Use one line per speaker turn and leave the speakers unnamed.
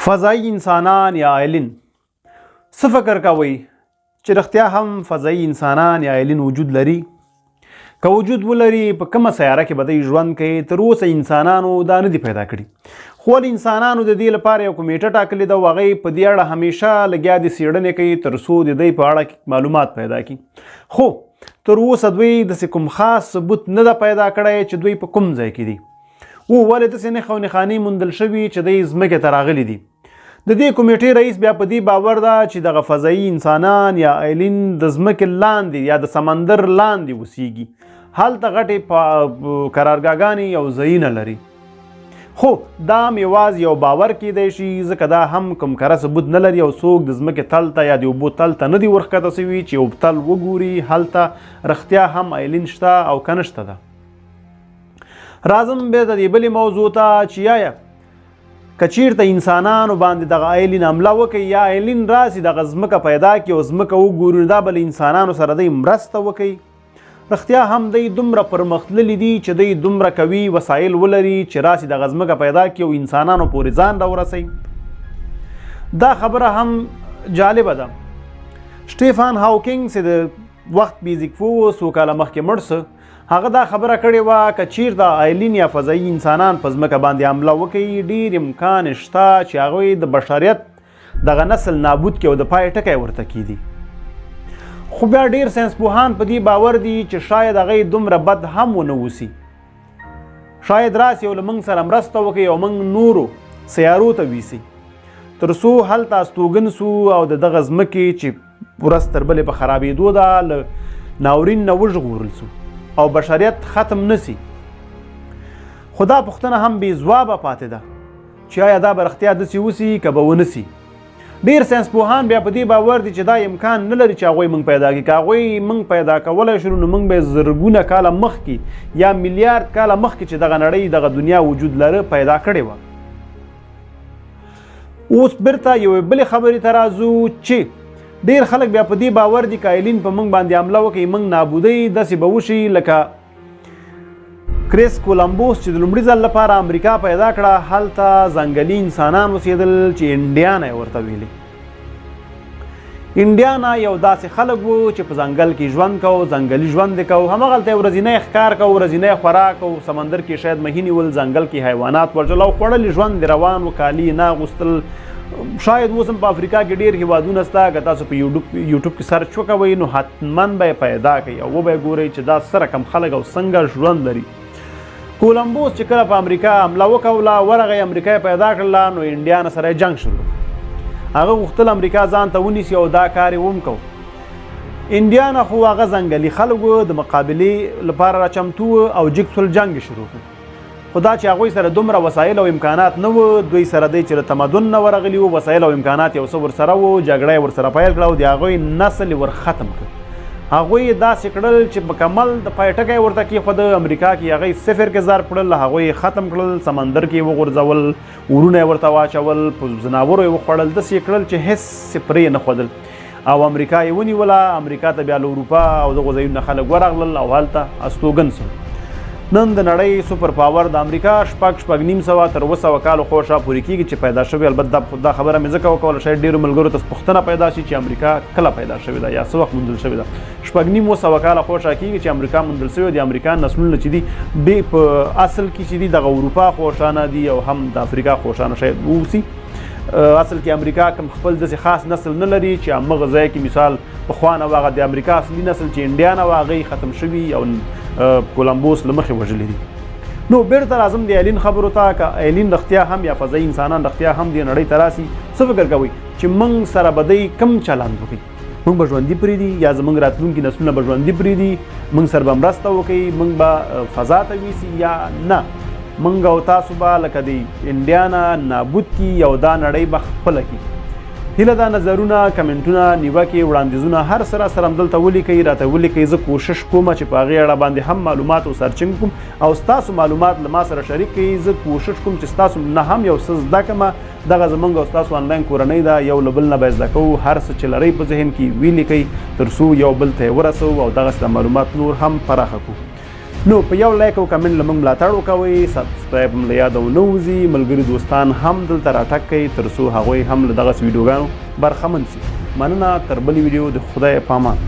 فضایی انسانان یا ایلین څه فکر کوئ چې رښتیا هم فضایی انسانان یا ایلین وجود لري؟ که وجود ولري په کومه سیاره کې به دوی ژوند کوي؟ تر اوسه انسانانو دا نه دي پیدا کړي، خو انسانانو د دې لپاره یو کمیټه ټاکلې ده او هغوی په دې اړه همیشه لګیا دي څېړنې کوي تر څو د دوی په اړه معلومات پیدا کړي. خو تر اوسه دوی داسې کوم خاص ثبوت نه ده پیدا کړی چې دوی په کوم ځای کې دي. ولې داسې نښې او نښانې موندل شوي چې دوی ځمکې ته راغلي دي. د دې کمیټې رئیس بیا په دې باور ده چې دغه فضایی انسانان یا ایلین د ځمکې لاندې یا د سمندر لاندې اوسیږي، هلته غټې قرارګاهګانې او ځایونه لري. خو دا هم یوازې یو باور کیدی شي، ځکه دا هم کوم کره ثبوت نه لري او څوک د ځمکې تل ته یا د اوبو تل ته نه دي ورښکته سوي چې یو تل وګوري هلته رښتیا هم ایلین شته او که نه شته ده. راځم بیا د دې بلې موضوع ته چې یا که چیرته انسانانو باندې دغه ایلین حمله وکړي یا ایلین راسي دغه ځمکه پیدا کړي او ځمکه وګوري، دا به له انسانانو سره دوی مرسته وکړي. رښتیا هم دوی دومره پرمختللي دي چې دوی دومره قوي وسایل ولري چې راسي دغه ځمکه پیدا کړي او انسانانو پورې ځان راورسوي. دا خبره هم جالبه ده. سټیفن هاوکینګ چې د وخت فزیک پوه څو کاله مخکې مړ څه، هغه دا خبره کړې وه که چیرته ایلین یا فضایی انسانان په ځمکه باندې حمله وکړي، ډېر امکان شته چې هغوی د بشریت دغه نسل نابود کړي او د پای ټکی ورته کیدي. خو بیا ډېر ساینسپوهان په دې باور دي چې شاید هغوی دومره بد هم ونه اوسي، شاید راسي او له موږ سره مرسته وکړي او موږ نورو سیارو ته ویسي تر څو هلته استوګن سو او د دغه ځمکې چې ورځ تر بلې په خرابېدو ده له ناورین نه وژغورل سو او بشریت ختم نسی. خو دا پوښتنه هم بې ځوابه پاتې ده چې آیا دا به رښتیا داسې وسي که به ونسي. ډېر ساینسپوهان بیا په دې باور دي چې دا امکان نه لري چې هغوی موږ پیدا کړي. که هغوی موږ پیدا کولی شو نو موږ به زرګونه کاله مخکې یا میلیارد کاله مخکې چې دغه نړۍ دغه دنیا وجود لره پیدا کړې وه. اوس بیرته یوې بلې خبرې ته راځو چې ډېر خلک بیا په دې باور دي که ایلین په موږ باندې حمله وکړي موږ نابودۍ داسې به وشي لکه کریس کولمبوس چې د لومړي ځل لپاره امریکا پیدا کړه، هلته ځنګلي انسانان اوسېدل چې انډیانا یې ورته ویلي. انډیانا یو داسې خلک وو چې په ځنګل کې ژوند کو، ځنګلي ژوند یې کو، همغلته یې ورځنی ښکار کو، ورځنی خوراک او سمندر کې شاید مهي نیول، ځنګل کې حیوانات ورجل او خوړل ژوند یې روان و، کالي یې نه اغوستل. شاید اوس هم په افریقا کې ډېر هېوادونه شته، که تاسو په یوټیوب کې سرچ وکوئ نو حتما به یې پیدا کوئ او وبه یې ګورئ چې دا څه رقم خلک او څنګه ژوند لري. کولمبوس چې کله په امریکا حمله وکوله ورغی امریکا یې پیدا کړله نو انډیانا سره یې جنګ شروع کړ. هغه غوښتل امریکا ځان ته ونیسي او دا کار یې وم کو. انډیانا خو هغه ځنګلي خلک و، د مقابلې لپاره را چمتو او جګ جنګ یې شروع کړ. خو دا چې هغوی سره دومره وسایل او امکانات نه وه، دوی سره دی چې له تمدن نه ورغلي وو، وسایل او امکانات یو څه ورسره وو، جګړه یې ورسره پیل کړه او د هغوی نسل یې ور ختم کړ. هغوی یې داسې کړل چې مکمل د پای ټکی ورته کېښود. امریکا کې هغوی صفر کې ضرب کړل، هغوی یې ختم کړل، سمندر کې یې وغورځول، ورونه یې ورته واچول، په ځناورو یې وخوړل، داسې یې کړل چې هېڅ پرې نه ښودل او امریکا یې ونیوله. امریکا ته بیا له اروپا او دغو ځایونو خلک ورغلل او هلته استوګن سول. نن د نړۍ سوپر پاور د امریکا شپږ نیم سوه تر 700 کالو خوشا پورې کېږي چې پیدا شوې. البته دا خبره مې ځکه وکوله شاید ډېرو ملګرو ته پوښتنه پیدا شي چې امریکا کله پیدا شوې ده یا څه وخت موندل شوې ده. 7.5 کاله خوشا کېږي چې امریکا موندل شوې. د امریکا نسلونه چې دي په اصل کې چې دي دغه اروپا خوشانه دي او هم د افریقا خوشانه شاید اوسي. اصل کې امریکا کوم خپل داسې خاص نسل نه لري چې همغه ځای کې مثال پخوا نه هغه د امریکا اصلي نسل چې انډیانا و هغه ختم شوي او کولمبوس له مخې وژلي دي. نو بیرته راځم د ایلین خبرو ته. که ایلین رښتیا هم یا فضایي انسانان رښتیا هم دې نړۍ ته راسي، څه فکر کوئ چې موږ سره به دوی کوم چلند وکړي؟ موږ به ژوندي پرېږدي یا زموږ راتلونکي نسلونه به ژوندي پرېږدي؟ موږ سره به مرسته وکړي؟ موږ به فضا ته ویسي یا نه موږ او تاسو به لکه د انډیانا نابود کړي او دا نړۍ به خپله کړي؟ هیله دا نظرونه، کمنټونه، نیوکې، وړاندیزونه هر څه راسره همدلته ولیکئ، راته ولیکئ. زه کوشش کوم چې په هغې اړه باندې هم معلومات او سرچینګ کوم او ستاسو معلومات له ما سره شریک کړئ. زه کوشش کوم چې ستاسو نه هم یو څه زده کړم. دغه زموږ او ستاسو آنلاین کورنۍ ده، یو له بل نه به زده کوو. هر څه چې لرئ په ذهن کې ولیکئ تر څو یو بل ته یې ورسوو او دغسې معلومات نور هم پراخه کړو. نو په یو لایک او کمنټ له موږ ملاتړ وکوئ، سبسکرایب هم له یاده ونه وځي. ملګري دوستان هم دلته راټک کوي تر څو هغوی هم له دغسې ویډیوګانو برخمن سي. مننه، تر بلې ویډیو د خدای پامان.